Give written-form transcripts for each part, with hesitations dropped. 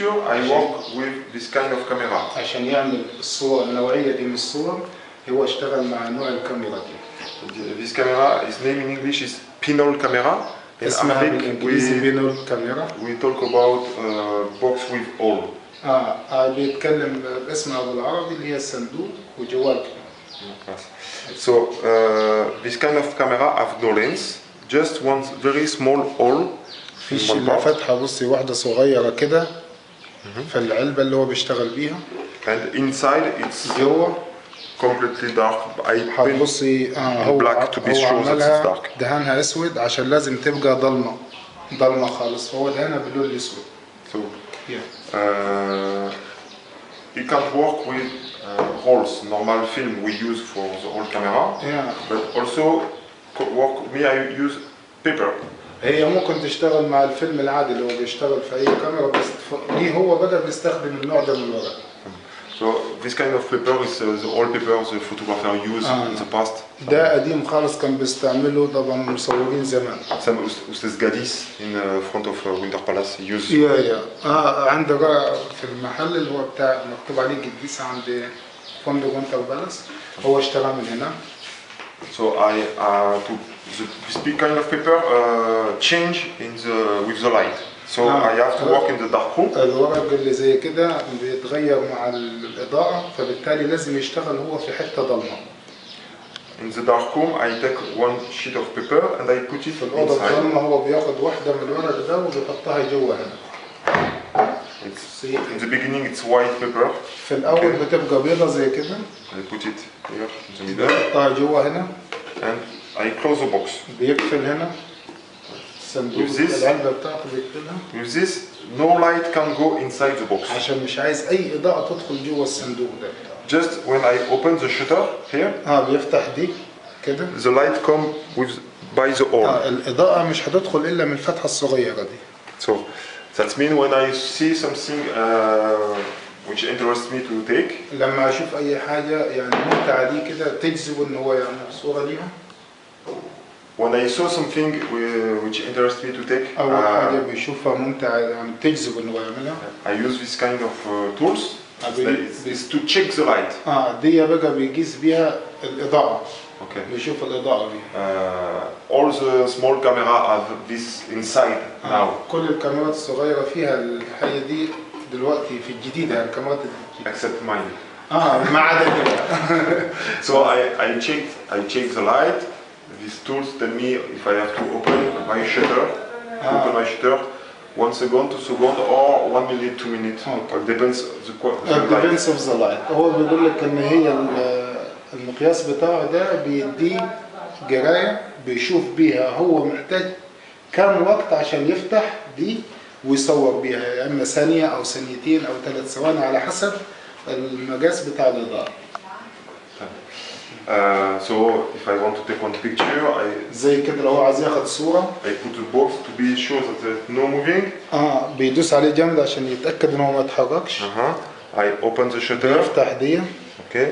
picture, I work with this kind of camera. عشان يعمل الصور النوعية دي من الصور هو اشتغل مع نوع الكاميرا دي. This camera, its name in English is pinhole camera. In Arabic, pinhole camera. We talk about box with hole. بيتكلم باسمها بالعربي اللي هي الصندوق وجواه. So this kind of camera have no lens, just one very small hole. فيش إلا فتحة بصي واحدة صغيرة كده في العلبة اللي هو بيشتغل بيها. And inside it's جوه completely dark. I بصي هو black to be sure that it's dark. دهانها اسود عشان لازم تبقى ضلمة خالص، فهو دهانها باللون الاسود. So you can't work with holes, normal film we use for the whole camera. But also I use paper. هي ممكن تشتغل مع الفيلم العادي اللي هو بيشتغل في اي كاميرا، بس ليه هو بقى بيستخدم النوع ده من الورق. So this kind of paper is the old paper the photographer used in the past. ده قديم خالص كان بيستعمله طبعا المصورين زمان. Some أستاذ جاديس in front of Winter Palace use. عنده في المحل اللي هو بتاع مكتوب عليه جديس عند فندق وينتر بالاس، هو اشترى من هنا. So this big kind of paper change with the light. So I have to work in the dark room. الورق اللي زي كده بيتغير مع الإضاءة، فبالتالي لازم يشتغل هو في حتة ضلمة. In the dark room I take one sheet of paper and I put it في الأوضة الضلمة هو بياخد واحدة من الورق ده وبيحطها جوا هنا. In the beginning it's white paper. في الأول بتبقى بيضة زي كده. I put it here in the middle. بيحطها جوا هنا. And I close the box. بيقفل هنا. الصندوق العلبة بتاعته بيقفلها. With this no light can go inside the box. عشان مش عايز أي إضاءة تدخل جوا الصندوق ده. Just when I open the shutter here. بيفتح دي كده. The light come by the hole. الإضاءة مش هتدخل إلا من الفتحة الصغيرة دي. So that means when I see something which interests me to take. لما أشوف أي حاجة يعني ممتعة دي كده تجذب إن هو يعمل صورة ليها. When I saw something which interests me to take. أول حاجة بيشوفها ممتعة يعني تجذب إن هو يعملها. I use this kind of tools. Is to check the light. دي بقى بيقيس بيها الإضاءة. Okay. بيشوف الإضاءة دي. All the small camera have this inside now. كل الكاميرات الصغيرة فيها الحاجة دي دلوقتي في الجديدة الكاميرات الجديدة. Except mine. ما عدا So I check the light. These tools tell me if I have to open my shutter. Open my shutter. 1 second, 2 seconds, or 1 minute, 2 minutes. It depends depends of the light. هو بيقول لك إن هي المقياس بتاعه ده بيديه قراية بيشوف بيها هو محتاج كم وقت عشان يفتح دي ويصور بيها، يا إما ثانية أو ثانيتين أو 3 ثواني على حسب المقاس بتاع الإضاءة. So if I want to take one picture, زي كده لو هو عايز ياخد صورة. I put the box to be sure that there's no moving. بيدوس عليه جامد عشان يتأكد إن هو ما يتحركش. I open the shutter. بيفتح دي. Okay.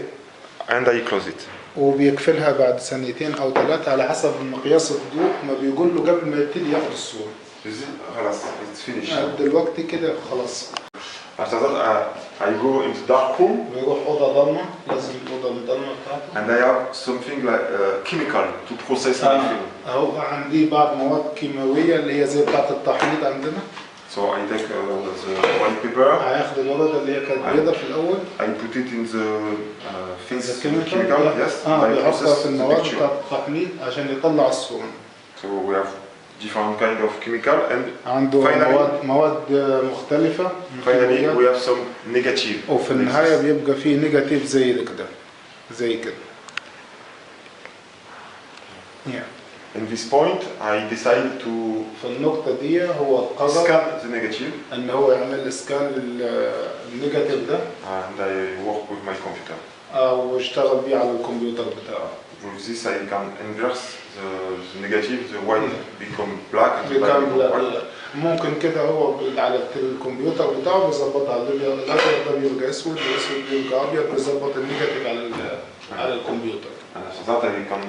And I close it. وبيقفلها بعد ثانيتين أو 3 على حسب المقياس الضوء ما بيقول له قبل ما يبتدي ياخد الصورة. خلاص it's finished. دلوقتي كده خلاص. After that I go into dark room. بيروح أوضة ضلمة، لازم الأوضة الضلمة بتاعته. And I have something like chemical to process my film. أهو عندي بعض مواد كيماوية اللي هي زي بتاعة التحميض عندنا. So I take the white paper. هياخد الوردة اللي هي كانت بيضة في الأول. I put it in the chemical. Yes. بيحطها في المواد بتاعة التحميض عشان يطلع الصورة. So we have different kind of chemical and عنده مواد مختلفة. Finally we have some negative. وفي النهاية بيبقى فيه نيجاتيف زي كده. زي كده. In this point I decide to. في النقطة دي هو قرر. Scan the negative. إن هو يعمل سكان للنيجاتيف ده. And I work with my computer. واشتغل بيه على الكمبيوتر بتاعه. With this I can inverse the negative, the white become black and the black become white. ممكن كده هو على الكمبيوتر بتاعه بيظبطها الأبيض ده بيبقى أسود والأسود بيبقى أبيض، بيظبط النيجاتيف على الكمبيوتر. So that I can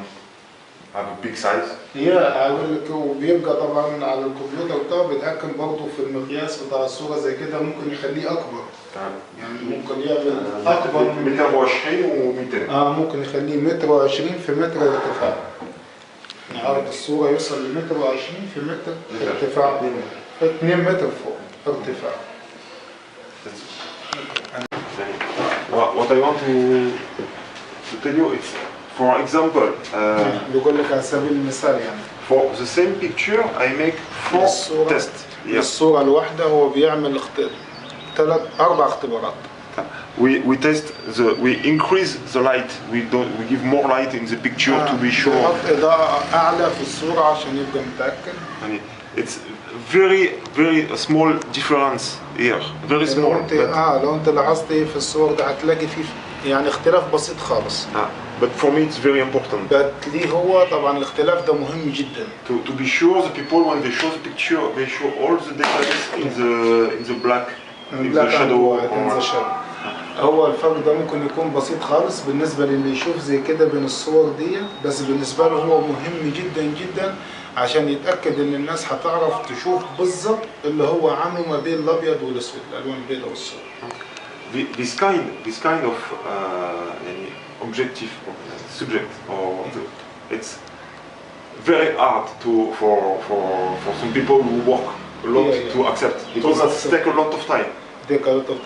have a big size. هقول لك وبيبقى طبعا على الكمبيوتر بتاعه بيتحكم برضه في المقياس بتاع الصورة زي كده، ممكن يخليه أكبر. يعني ممكن يعمل أكبر من 120 و200. ممكن يخليه 120 في متر ارتفاع. يعني عرض الصورة يوصل ل 120 في متر ارتفاع، 2 متر فوق ارتفاع. What I want to tell you is, for example, بيقول لك على سبيل المثال يعني for the same picture I make 4 tests. Yes. الصورة الواحدة هو بيعمل 4 اختبارات. We test we increase the light. We give more light in the picture to be sure. بنحط إضاءة أعلى في الصورة عشان يبقى متأكد. And it's very small difference here. Very small. لو أنت لاحظت في الصور ده هتلاقي فيه يعني اختلاف بسيط خالص. But for me it's very important. ليه هو طبعا الاختلاف ده مهم جدا. To be sure the people when they show the picture they show all the details in the black, in the shadow. هو الفرق ده ممكن يكون بسيط خالص بالنسبة للي يشوف زي كده بين الصور دي، بس بالنسبة له هو مهم جدا جدا عشان يتأكد ان الناس هتعرف تشوف بالظبط اللي هو عامله ما بين الابيض والاسود، الالوان البيضاء والسود. This kind of objective subject, or it's very hard for some people who work a lot to accept, because it takes a lot of time.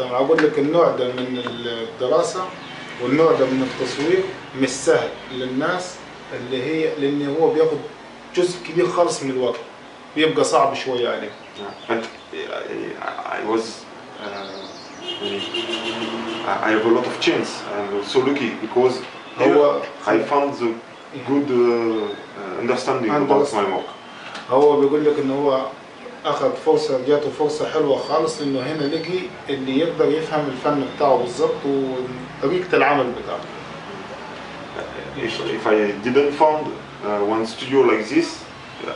أقول لك النوع ده من الدراسة والنوع ده من التصوير مش سهل للناس اللي هي، لأن هو بياخد جزء كبير خالص من الوقت، بيبقى صعب شوية عليه. And I have a lot of chance. I'm so lucky because I found the good understanding about my work. هو بيقول لك إن هو أخذ فرصة، جاته فرصة حلوة خالص، إنه هنا لقي اللي يقدر يفهم الفن بتاعه بالظبط وطريقة العمل بتاعه. If I didn't found one studio like this,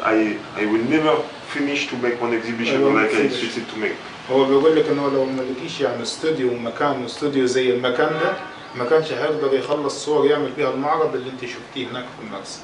I will never finish to make one exhibition like I succeeded to make. هو بيقول لك إنه لو ما لقيش يعني استوديو زي المكان ده، ما كانش هيقدر يخلص صور يعمل بيها المعرض اللي أنت شفتيه هناك في المرسى.